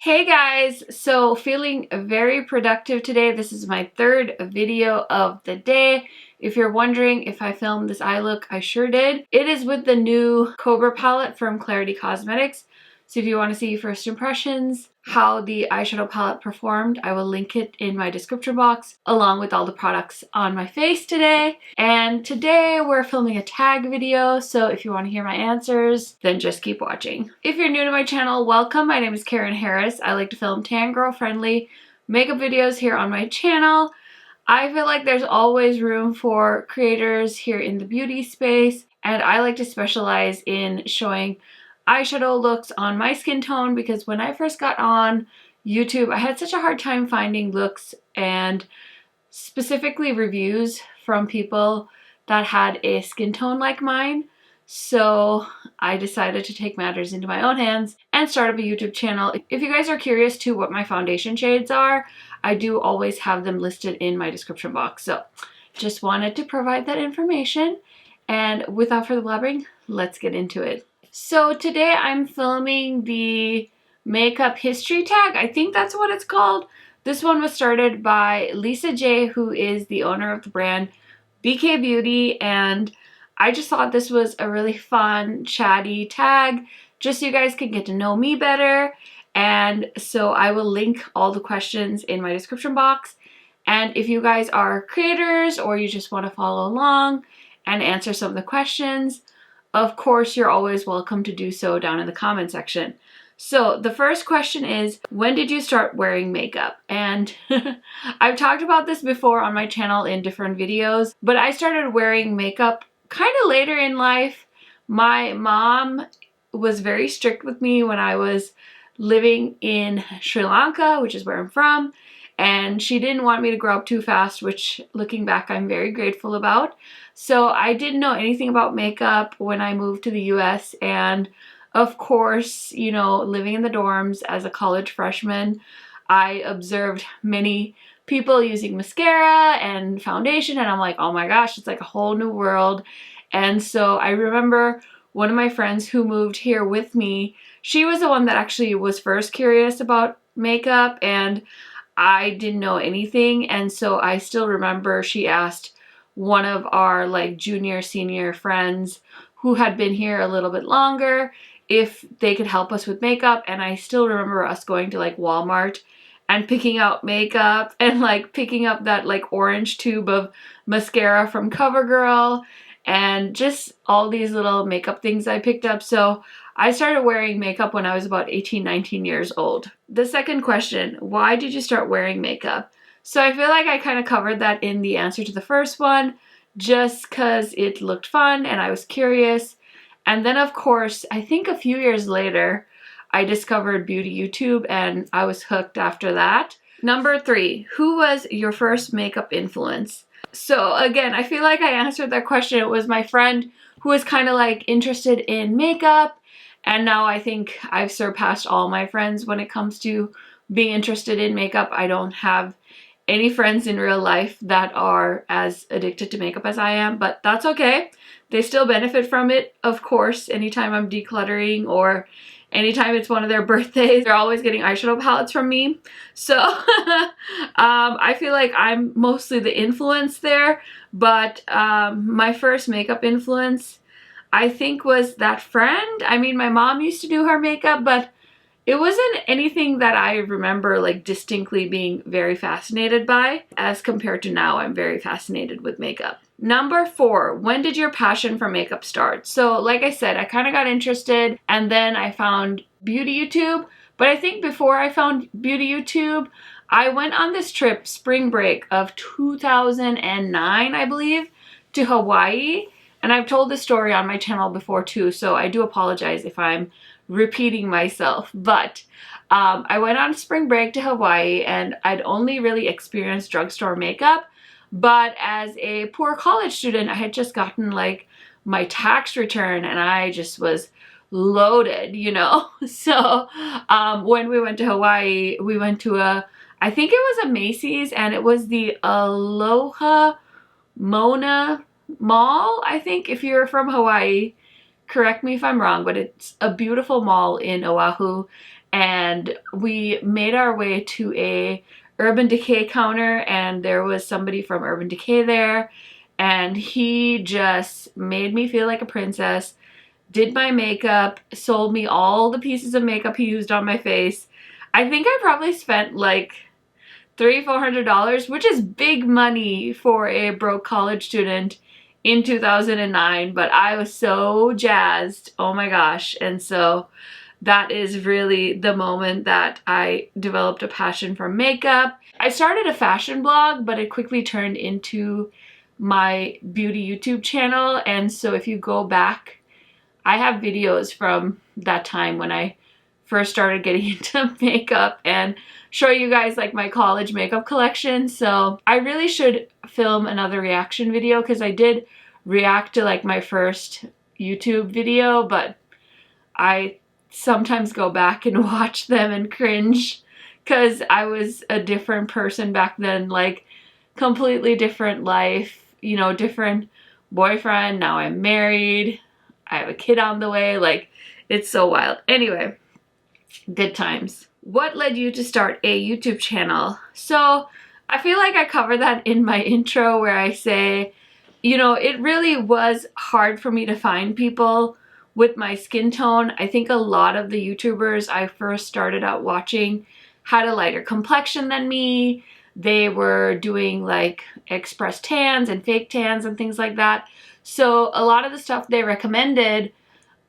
Hey guys, so feeling very productive today. This is my third video of the day. If you're wondering if I filmed this eye look, I sure did. It is with the new Cobra palette from Clarity Cosmetics. So if you want to see first impressions, how the eyeshadow palette performed, I will link it in my description box along with all the products on my face today. And today we're filming a tag video, so if you want to hear my answers, then just keep watching. If you're new to my channel, welcome. My name is Karen Harris. I like to film tan girl friendly makeup videos here on my channel. I feel like there's always room for creators here in the beauty space, and I like to specialize in showing eyeshadow looks on my skin tone because when I first got on YouTube, I had such a hard time finding looks and specifically reviews from people that had a skin tone like mine. So I decided to take matters into my own hands and start up a YouTube channel. If you guys are curious to what my foundation shades are, I do always have them listed in my description box. So just wanted to provide that information. And without further blabbering, let's get into it. So today I'm filming the makeup history tag. I think that's what it's called. This one was started by Lisa J, who is the owner of the brand BK Beauty, and I just thought this was a really fun, chatty tag, just so you guys can get to know me better. And so I will link all the questions in my description box. And if you guys are creators or you just want to follow along and answer some of the questions, of course, you're always welcome to do so down in the comment section. So the first question is, when did you start wearing makeup? And I've talked about this before on my channel in different videos, but I started wearing makeup kind of later in life. My mom was very strict with me when I was living in Sri Lanka, which is where I'm from, and she didn't want me to grow up too fast, which looking back I'm very grateful about. So I didn't know anything about makeup when I moved to the US, and of course, you know, living in the dorms as a college freshman, I observed many people using mascara and foundation, and I'm like, oh my gosh, it's like a whole new world. And so I remember one of my friends who moved here with me, she was the one that actually was first curious about makeup, and I didn't know anything. And so I still remember she asked one of our like junior, senior friends who had been here a little bit longer if they could help us with makeup. And I still remember us going to like Walmart and picking out makeup and like picking up that like orange tube of mascara from CoverGirl and just all these little makeup things I picked up. So I started wearing makeup when I was about 18, 19 years old. The second question, why did you start wearing makeup? So I feel like I kind of covered that in the answer to the first one, just because it looked fun and I was curious. And then of course, I think a few years later, I discovered beauty YouTube and I was hooked after that. Number 3, who was your first makeup influence? So again, I feel like I answered that question. It was my friend who was kind of like interested in makeup. And now I think I've surpassed all my friends when it comes to being interested in makeup. I don't have any friends in real life that are as addicted to makeup as I am, but that's okay. They still benefit from it, of course. Anytime I'm decluttering or anytime it's one of their birthdays, they're always getting eyeshadow palettes from me. So I feel like I'm mostly the influence there, but my first makeup influence, I think, was that friend. I mean, my mom used to do her makeup, but it wasn't anything that I remember like distinctly being very fascinated by, as compared to now I'm very fascinated with makeup. Number 4, when did your passion for makeup start? So like I said, I kind of got interested and then I found beauty YouTube. But I think before I found beauty YouTube, I went on this trip, spring break of 2009, I believe, to Hawaii. And I've told this story on my channel before too, so I do apologize if I'm repeating myself. But I went on spring break to Hawaii and I'd only really experienced drugstore makeup. But as a poor college student, I had just gotten like my tax return and I just was loaded, you know. So when we went to Hawaii, we went to I think it was a Macy's, and it was the Aloha Mona Mall, I think. If you're from Hawaii, correct me if I'm wrong, but it's a beautiful mall in Oahu. and we made our way to a Urban Decay counter, and there was somebody from Urban Decay there, and he just made me feel like a princess, did my makeup, sold me all the pieces of makeup he used on my face. I think I probably spent like $300-400, which is big money for a broke college student in 2009, but I was so jazzed. Oh my gosh. And so that is really the moment that I developed a passion for makeup. I started a fashion blog, but it quickly turned into my beauty YouTube channel. And so if you go back, I have videos from that time when I first started getting into makeup and show you guys like my college makeup collection. So I really should film another reaction video because I did react to like my first YouTube video, but I sometimes go back and watch them and cringe because I was a different person back then, like completely different life, you know, different boyfriend. Now I'm married. I have a kid on the way. Like, it's so wild. Anyway, good times. What led you to start a YouTube channel? So I feel like I covered that in my intro where I say, you know, it really was hard for me to find people with my skin tone. I think a lot of the YouTubers I first started out watching had a lighter complexion than me. They were doing like express tans and fake tans and things like that. So a lot of the stuff they recommended,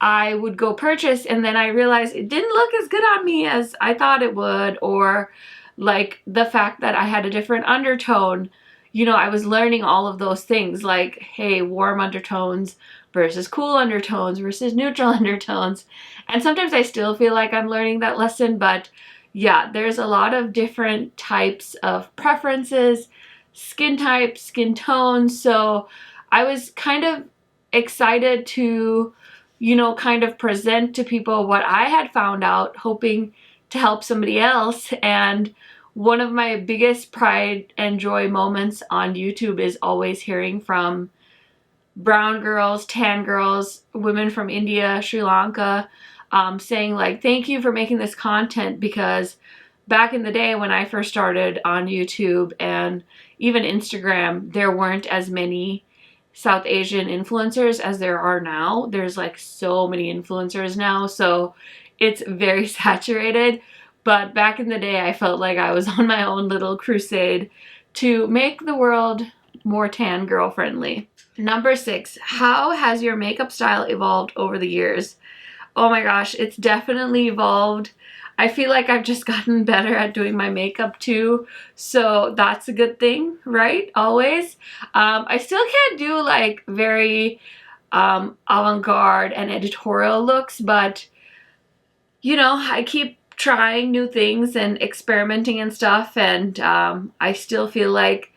I would go purchase, and then I realized it didn't look as good on me as I thought it would, or like the fact that I had a different undertone. You know, I was learning all of those things, like, hey, warm undertones versus cool undertones versus neutral undertones. And sometimes I still feel like I'm learning that lesson, but yeah, there's a lot of different types of preferences, skin types, skin tones. So I was kind of excited to, you know, kind of present to people what I had found out, hoping to help somebody else. And one of my biggest pride and joy moments on YouTube is always hearing from brown girls, tan girls, women from India, Sri Lanka, saying like, thank you for making this content, because back in the day when I first started on YouTube and even Instagram, there weren't as many South Asian influencers as there are now. There's like so many influencers now, so it's very saturated. But back in the day, I felt like I was on my own little crusade to make the world more tan girl friendly. Number 6, how has your makeup style evolved over the years? Oh my gosh, it's definitely evolved. I feel like I've just gotten better at doing my makeup too, so that's a good thing, right? Always. I still can't do like very avant-garde and editorial looks, but you know, I keep trying new things and experimenting and stuff, and I still feel like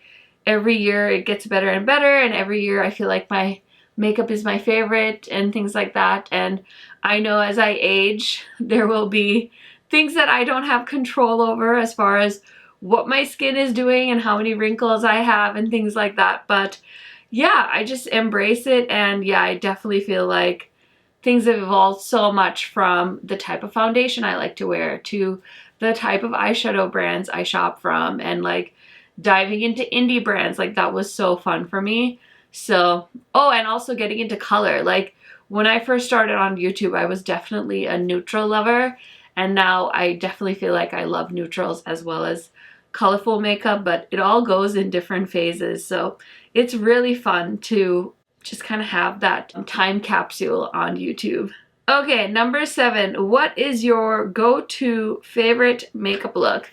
every year it gets better and better, and every year I feel like my makeup is my favorite and things like that. And I know as I age, there will be things that I don't have control over as far as what my skin is doing and how many wrinkles I have and things like that. But yeah, I just embrace it. And yeah, I definitely feel like things have evolved so much from the type of foundation I like to wear to the type of eyeshadow brands I shop from, and like diving into indie brands. Like that was so fun for me. So, oh, and also getting into color. Like when I first started on YouTube, I was definitely a neutral lover. And now I definitely feel like I love neutrals as well as colorful makeup, but it all goes in different phases. So it's really fun to just kind of have that time capsule on YouTube. Okay, number 7, what is your go-to favorite makeup look?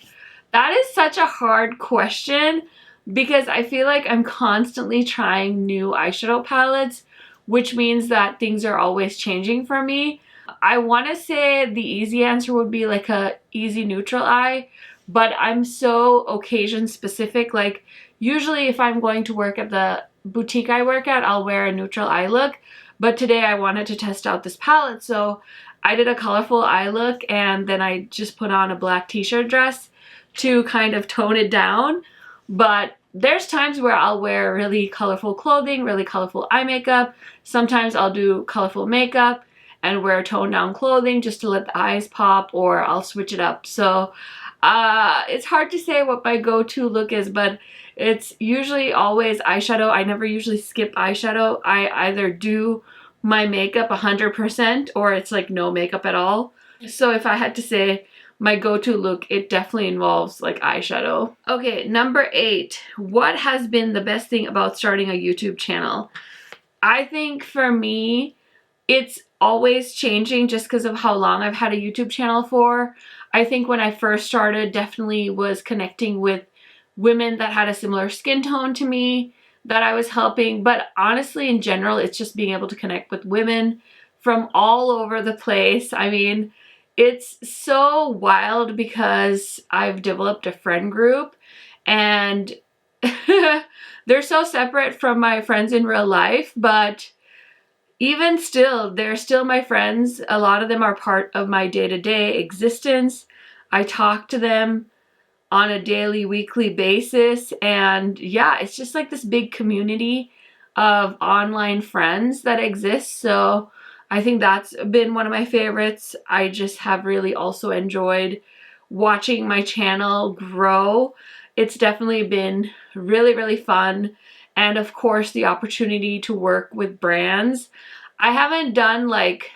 That is such a hard question because I feel like I'm constantly trying new eyeshadow palettes, which means that things are always changing for me. I want to say the easy answer would be like a easy neutral eye, but I'm so occasion specific. Like usually if I'm going to work at the boutique I work at, I'll wear a neutral eye look. But today I wanted to test out this palette, so I did a colorful eye look, and then I just put on a black t-shirt dress to kind of tone it down. But there's times where I'll wear really colorful clothing, really colorful eye makeup. Sometimes I'll do colorful makeup. and wear toned down clothing just to let the eyes pop, or I'll switch it up. So it's hard to say what my go-to look is, but it's usually always eyeshadow. I never usually skip eyeshadow. I either do my makeup 100% or it's like no makeup at all. So if I had to say my go-to look, it definitely involves like eyeshadow. Okay, number 8. What has been the best thing about starting a YouTube channel? I think for me, it's always changing just because of how long I've had a YouTube channel for. I think when I first started, definitely was connecting with women that had a similar skin tone to me that I was helping. But honestly, in general, it's just being able to connect with women from all over the place. I mean, it's so wild because I've developed a friend group and they're so separate from my friends in real life, but even still, they're still my friends. A lot of them are part of my day-to-day existence. I talk to them on a daily, weekly basis. And yeah, it's just like this big community of online friends that exists. So I think that's been one of my favorites. I just have really also enjoyed watching my channel grow. It's definitely been really, really fun. And of course, the opportunity to work with brands. I haven't done like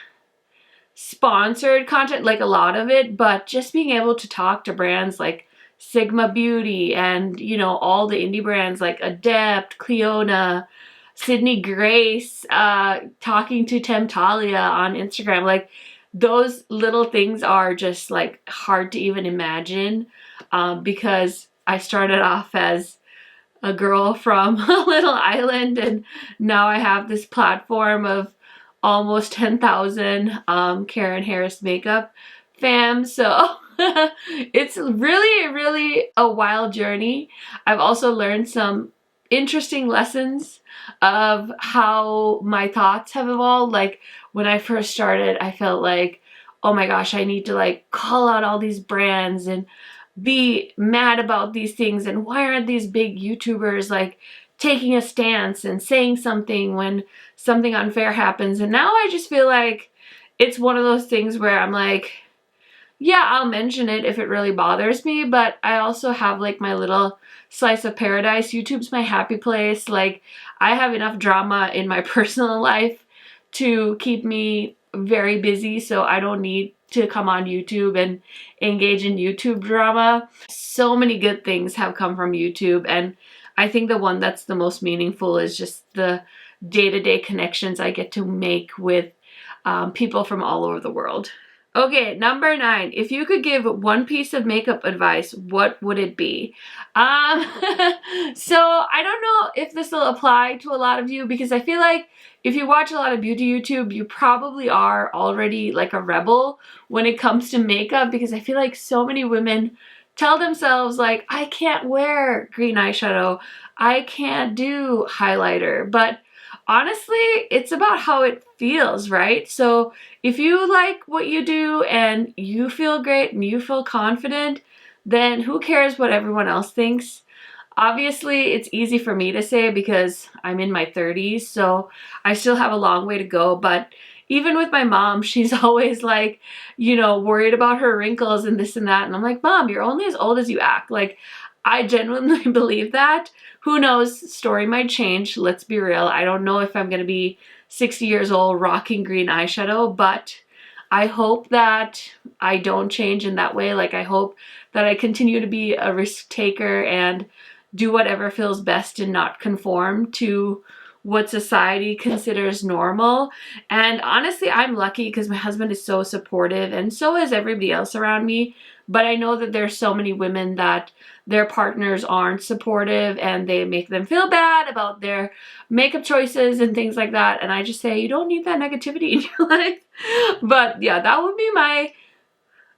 sponsored content, like a lot of it, but just being able to talk to brands like Sigma Beauty and, you know, all the indie brands like Adept, Cleona, Sydney Grace, talking to Temptalia on Instagram, like those little things are just like hard to even imagine, because I started off as a girl from a little island and now I have this platform of almost 10,000 Karen Harris makeup fam. So it's really, really a wild journey. I've also learned some interesting lessons of how my thoughts have evolved. Like when I first started, I felt like, oh my gosh, I need to like call out all these brands and be mad about these things, and why aren't these big YouTubers like taking a stance and saying something when something unfair happens. And now I just feel like it's one of those things where I'm like, yeah, I'll mention it if it really bothers me, but I also have like my little slice of paradise. YouTube's my happy place. Like I have enough drama in my personal life to keep me very busy, so I don't need to come on YouTube and engage in YouTube drama. So many good things have come from YouTube, and I think the one that's the most meaningful is just the day-to-day connections I get to make with people from all over the world. Okay, number 9. If you could give one piece of makeup advice, what would it be? So I don't know if this will apply to a lot of you, because I feel like if you watch a lot of beauty YouTube, you probably are already like a rebel when it comes to makeup, because I feel like so many women tell themselves like, I can't wear green eyeshadow, I can't do highlighter, but honestly, it's about how it feels, right? So if you like what you do and you feel great and you feel confident, then who cares what everyone else thinks? Obviously, it's easy for me to say because I'm in my 30s, so I still have a long way to go, but even with my mom, she's always like, you know, worried about her wrinkles and this and that, and I'm like, Mom, you're only as old as you act. Like, I genuinely believe that. Who knows, story might change, let's be real. I don't know if I'm gonna be 60 years old rocking green eyeshadow, but I hope that I don't change in that way. Like, I hope that I continue to be a risk taker and do whatever feels best and not conform to what society considers normal. And honestly, I'm lucky because my husband is so supportive, and so is everybody else around me. But I know that there's so many women that their partners aren't supportive and they make them feel bad about their makeup choices and things like that. And I just say, you don't need that negativity in your life. But yeah, that would be my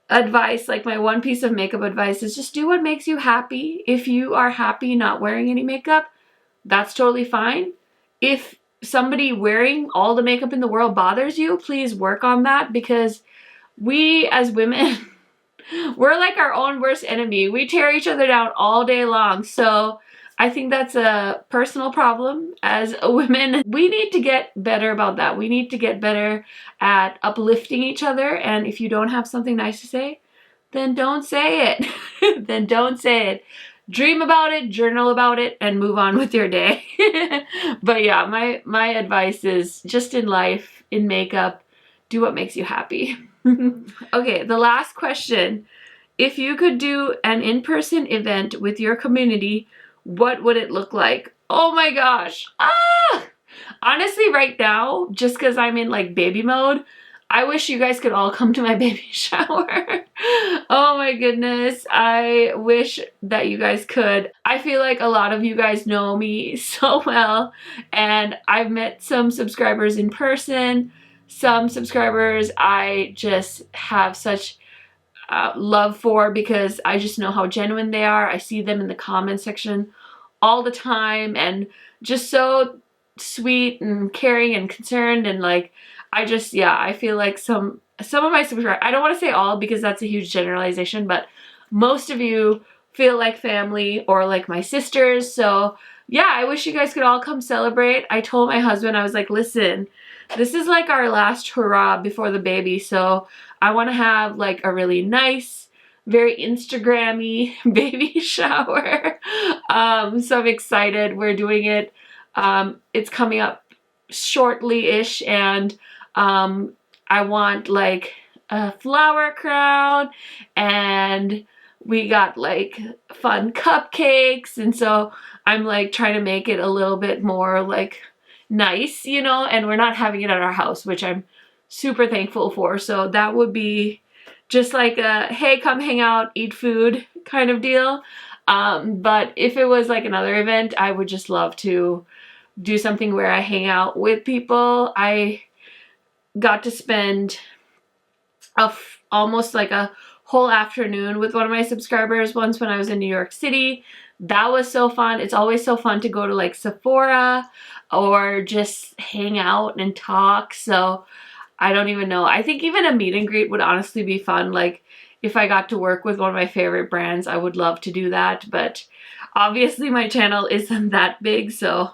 advice. Like, my one piece of makeup advice is just do what makes you happy. If you are happy not wearing any makeup, that's totally fine. If somebody wearing all the makeup in the world bothers you, please work on that, because we as women, we're like our own worst enemy. We tear each other down all day long. So I think that's a personal problem as a women. We need to get better about that. We need to get better at uplifting each other. And if you don't have something nice to say, then don't say it. Then don't say it. Dream about it, journal about it, and move on with your day. But yeah, my advice is just in life, in makeup, do what makes you happy. Okay, the last question. If you could do an in-person event with your community, what would it look like? Oh my gosh. Honestly, right now, just because I'm in like baby mode, I wish you guys could all come to my baby shower. Oh my goodness. I wish that you guys could. I feel like a lot of you guys know me so well, and I've met some subscribers in person. Some subscribers I just have such love for because I just know how genuine they are. I see them in the comment section all the time and just so sweet and caring and concerned, and like I feel like some of my subscribers, I don't want to say all because that's a huge generalization, but most of you feel like family or like my sisters. So yeah, I wish you guys could all come celebrate. I told my husband, I was like, listen, this is like our last hurrah before the baby, so I want to have like a really nice, very Instagram-y baby shower. So I'm excited. We're doing it. It's coming up shortly-ish, and I want like a flower crown, and we got like fun cupcakes, and so I'm like trying to make it a little bit more like nice, you know, and we're not having it at our house, which I'm super thankful for. So that would be just like a, hey, come hang out, eat food kind of deal. But if it was like another event, I would just love to do something where I hang out with people. I got to spend almost like a whole afternoon with one of my subscribers once when I was in New York City. That was so fun. It's always so fun to go to like Sephora or just hang out and talk. So I don't even know. I think even a meet and greet would honestly be fun. Like if I got to work with one of my favorite brands, I would love to do that. But obviously my channel isn't that big, so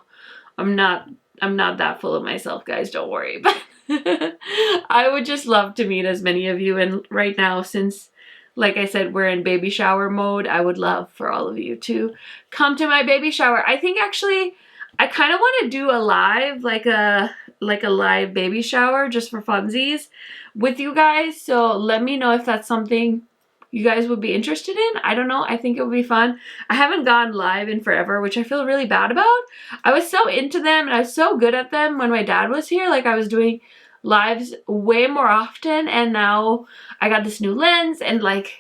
I'm not that full of myself, guys. Don't worry. But I would just love to meet as many of you. And right now, since like I said, we're in baby shower mode, I would love for all of you to come to my baby shower. I think actually I kind of want to do a live, like a live baby shower just for funsies with you guys. So let me know if that's something you guys would be interested in. I don't know. I think it would be fun. I haven't gone live in forever, which I feel really bad about. I was so into them and I was so good at them when my dad was here. Like I was doing lives way more often, and now I got this new lens, and like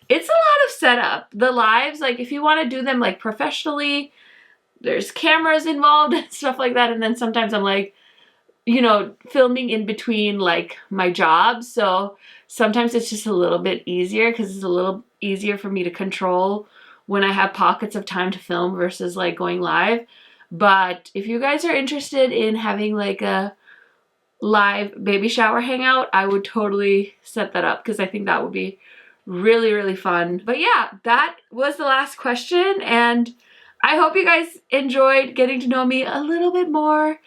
it's a lot of setup. The lives, like if you want to do them like professionally, there's cameras involved and stuff like that, and then sometimes I'm like, you know, filming in between like my jobs, so sometimes it's just a little bit easier because it's a little easier for me to control when I have pockets of time to film versus like going live. But if you guys are interested in having like a live baby shower hangout, I would totally set that up because I think that would be really, really fun. But yeah, that was the last question, and I hope you guys enjoyed getting to know me a little bit more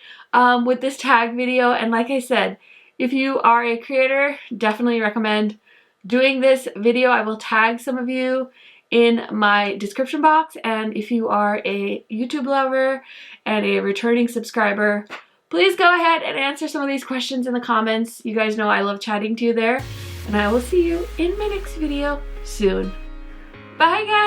with this tag video. And like I said, if you are a creator, definitely recommend doing this video. I will tag some of you in my description box. And if you are a YouTube lover and a returning subscriber, please go ahead and answer some of these questions in the comments. You guys know I love chatting to you there. And I will see you in my next video soon. Bye, guys.